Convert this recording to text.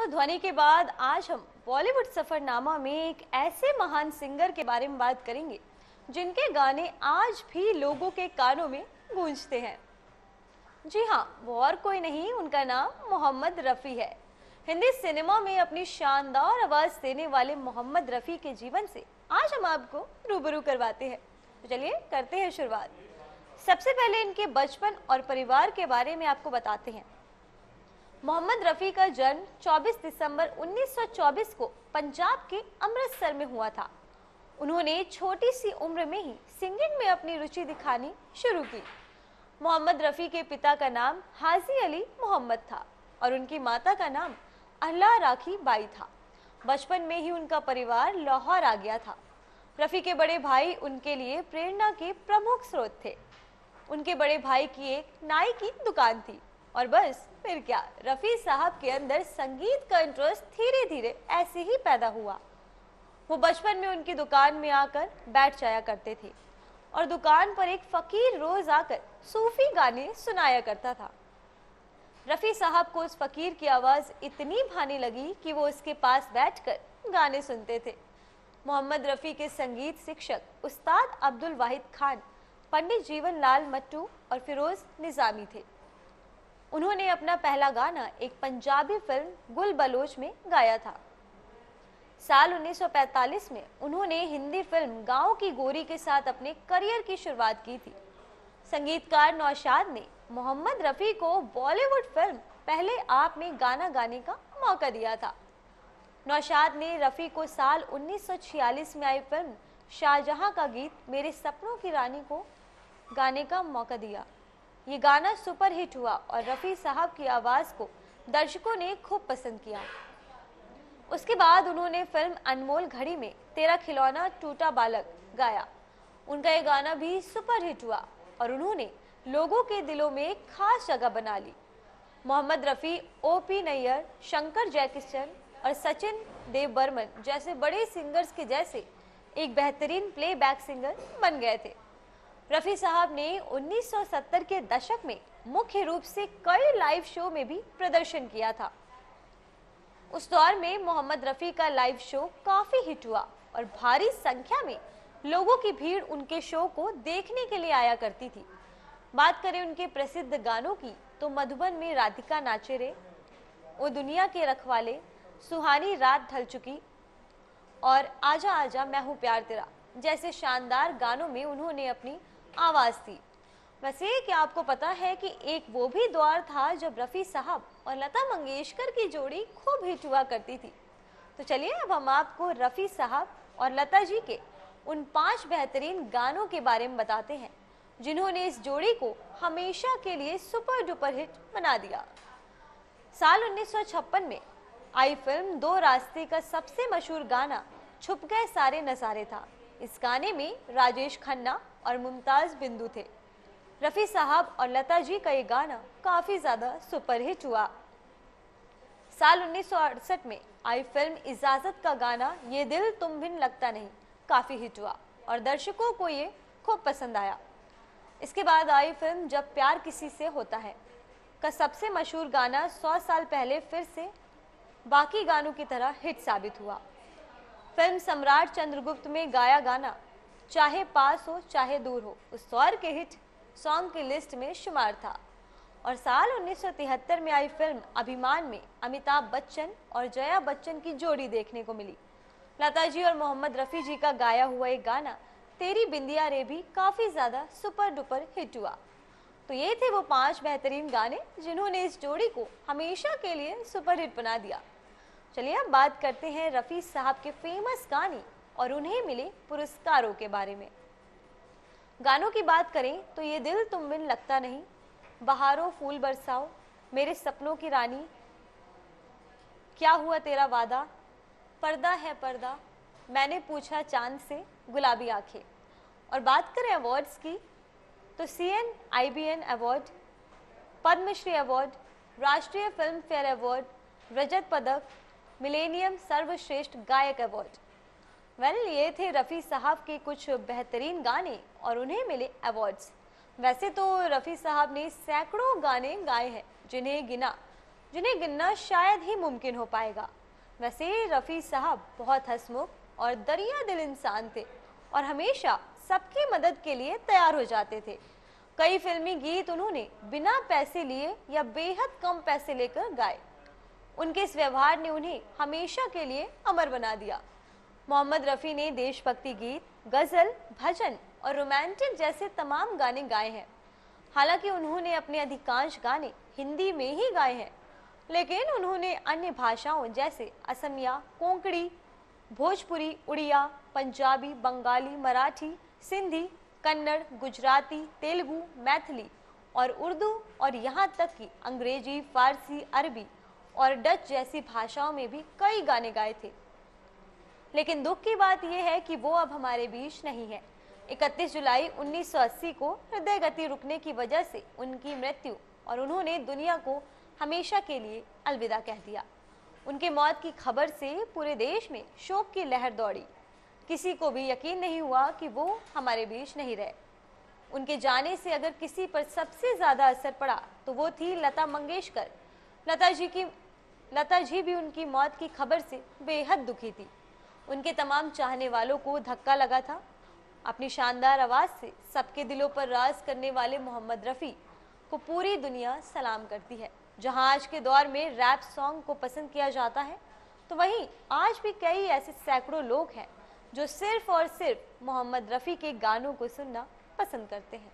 तो ध्वनि के बाद आज हम बॉलीवुड सफरनामा में एक ऐसे महान सिंगर के बारे में बात करेंगे जिनके गाने आज भी लोगों के कानों में गूंजते हैं। जी हाँ, वो और कोई नहीं, उनका नाम मोहम्मद रफ़ी है। हिंदी सिनेमा में अपनी शानदार आवाज देने वाले मोहम्मद रफ़ी के जीवन से आज हम आपको रूबरू करवाते हैं। तो चलिए करते हैं शुरुआत। सबसे पहले इनके बचपन और परिवार के बारे में आपको बताते हैं। मोहम्मद रफ़ी का जन्म 24 दिसंबर 1924 को पंजाब के अमृतसर में हुआ था। उन्होंने छोटी सी उम्र में ही सिंगिंग में अपनी रुचि दिखानी शुरू की। मोहम्मद रफ़ी के पिता का नाम हाजी अली मोहम्मद था और उनकी माता का नाम अल्लाह राखी बाई था। बचपन में ही उनका परिवार लाहौर आ गया था। रफ़ी के बड़े भाई उनके लिए प्रेरणा के प्रमुख स्रोत थे। उनके बड़े भाई की एक नाई की दुकान थी और बस फिर क्या, रफ़ी साहब के अंदर संगीत का इंटरेस्ट धीरे धीरे ऐसे ही पैदा हुआ। वो बचपन में उनकी दुकान में आकर बैठ जाया करते थे और दुकान पर एक फकीर रोज आकर सूफी गाने सुनाया करता था। रफ़ी साहब को उस फकीर की आवाज़ इतनी भाने लगी कि वो उसके पास बैठकर गाने सुनते थे। मोहम्मद रफ़ी के संगीत शिक्षक उस्ताद अब्दुल वाहिद खान, पंडित जीवन लाल मट्टू और फिरोज निज़ामी थे। उन्होंने अपना पहला गाना एक पंजाबी फिल्म गुल बलोच में गाया था। साल 1945 में उन्होंने हिंदी फिल्म गांव की गोरी के साथ अपने करियर की शुरुआत की थी। संगीतकार नौशाद ने मोहम्मद रफ़ी को बॉलीवुड फिल्म पहले आप में गाना गाने का मौका दिया था। नौशाद ने रफ़ी को साल 1946 में आई फिल्म शाहजहां का गीत मेरे सपनों की रानी को गाने का मौका दिया। ये गाना सुपरहिट हुआ और रफ़ी साहब की आवाज़ को दर्शकों ने खूब पसंद किया। उसके बाद उन्होंने फिल्म अनमोल घड़ी में तेरा खिलौना टूटा बालक गाया। उनका ये गाना भी सुपरहिट हुआ और उन्होंने लोगों के दिलों में एक खास जगह बना ली। मोहम्मद रफ़ी ओपी नैयर, शंकर जयकिशन और सचिन देव बर्मन जैसे बड़े सिंगर्स के जैसे एक बेहतरीन प्लेबैक सिंगर बन गए थे। रफ़ी साहब ने 1970 के दशक में मुख्य रूप से कई लाइव शो में भी प्रदर्शन किया था। उस दौर में मोहम्मद रफ़ी का लाइव शो काफी हिट हुआ और भारी संख्या में लोगों की भीड़ उनके शो को देखने के लिए आया करती थी। बात करें उनके प्रसिद्ध गानों की तो मधुबन में राधिका नाचे रे, ओ दुनिया के रखवाले, सुहानी रात ढल चुकी और आजा आजा मैं हूँ प्यार तेरा जैसे शानदार गानों में उन्होंने अपनी आवाज़ दी। वैसे क्या आपको पता है कि एक वो भी दौर था जब रफ़ी साहब और लता मंगेशकर की जोड़ी खूब हिट हुआ करती थी। तो चलिए अब हम आपको रफ़ी साहब और लता जी के उन 5 बेहतरीन गानों के बारे में बताते हैं जिन्होंने इस जोड़ी को हमेशा के लिए सुपर डुपर हिट बना दिया। साल 1956 में आई फिल्म दो रास्ते का सबसे मशहूर गाना छुप गए सारे नज़ारे था। इस गाने में राजेश खन्ना और मुमताज़ बिंदु थे। रफ़ी साहब और लता जी का ये गाना काफ़ी ज़्यादा सुपरहिट हुआ। साल 1968 में आई फिल्म इजाज़त का गाना ये दिल तुम बिन लगता नहीं काफ़ी हिट हुआ और दर्शकों को ये खूब पसंद आया। इसके बाद आई फिल्म जब प्यार किसी से होता है का सबसे मशहूर गाना 100 साल पहले फिर से बाकी गानों की तरह हिट साबित हुआ। फिल्म सम्राट चंद्रगुप्त में गाया गाना चाहे पास हो चाहे दूर हो उस दौर के हिट सॉन्ग की लिस्ट में शुमार था। और साल 1973 में आई फिल्म अभिमान में अमिताभ बच्चन और जया बच्चन की जोड़ी देखने को मिली। लता जी और मोहम्मद रफ़ी जी का गाया हुआ एक गाना तेरी बिंदिया रे भी काफ़ी ज़्यादा सुपर डुपर हिट हुआ। तो ये थे वो 5 बेहतरीन गाने जिन्होंने इस जोड़ी को हमेशा के लिए सुपर हिट बना दिया। चलिए अब बात करते हैं रफ़ी साहब के फेमस गाने और उन्हें मिले पुरस्कारों के बारे में। गानों की बात करें तो ये दिल तुम बिन लगता नहीं, बहारों फूल बरसाओ, मेरे सपनों की रानी, क्या हुआ तेरा वादा, पर्दा है पर्दा, मैंने पूछा चांद से, गुलाबी आंखें। और बात करें अवार्ड्स की तो CNIBN अवार्ड, पद्मश्री अवार्ड, राष्ट्रीय फिल्म फेयर अवार्ड, रजत पदक, मिलेनियम सर्वश्रेष्ठ गायक अवार्ड। ये थे रफ़ी साहब के कुछ बेहतरीन गाने और उन्हें मिले अवार्ड्स। वैसे तो रफ़ी साहब ने सैकड़ों गाने गाए हैं जिन्हें गिना जिन्हें गिनना शायद ही मुमकिन हो पाएगा। वैसे रफ़ी साहब बहुत हंसमुख और दरिया दिल इंसान थे और हमेशा सबकी मदद के लिए तैयार हो जाते थे। कई फिल्मी गीत उन्होंने बिना पैसे लिए या बेहद कम पैसे लेकर गाए। उनके इस व्यवहार ने उन्हें हमेशा के लिए अमर बना दिया। मोहम्मद रफ़ी ने देशभक्ति गीत, गज़ल, भजन और रोमांटिक जैसे तमाम गाने गाए हैं। हालांकि उन्होंने अपने अधिकांश गाने हिंदी में ही गाए हैं, लेकिन उन्होंने अन्य भाषाओं जैसे असमिया, कोंकणी, भोजपुरी, उड़िया, पंजाबी, बंगाली, मराठी, सिंधी, कन्नड़, गुजराती, तेलुगु, मैथिली और उर्दू और यहाँ तक कि अंग्रेजी, फारसी, अरबी और डच जैसी भाषाओं में भी कई गाने गाए थे। लेकिन दुख की बात यह है कि वो अब हमारे बीच नहीं है। 31 जुलाई 1980 को हृदय गति रुकने की वजह से उनकी मृत्यु और उन्होंने दुनिया को हमेशा के लिए अलविदा कह दिया। उनके मौत की खबर से पूरे देश में शोक की लहर दौड़ी। किसी को भी यकीन नहीं हुआ कि वो हमारे बीच नहीं रहे। उनके जाने से अगर किसी पर सबसे ज़्यादा असर पड़ा तो वो थी लता मंगेशकर। लता जी भी उनकी मौत की खबर से बेहद दुखी थी। उनके तमाम चाहने वालों को धक्का लगा था। अपनी शानदार आवाज़ से सबके दिलों पर राज करने वाले मोहम्मद रफ़ी को पूरी दुनिया सलाम करती है। जहां आज के दौर में रैप सॉन्ग को पसंद किया जाता है, तो वहीं आज भी कई ऐसे सैकड़ों लोग हैं जो सिर्फ और सिर्फ मोहम्मद रफ़ी के गानों को सुनना पसंद करते हैं।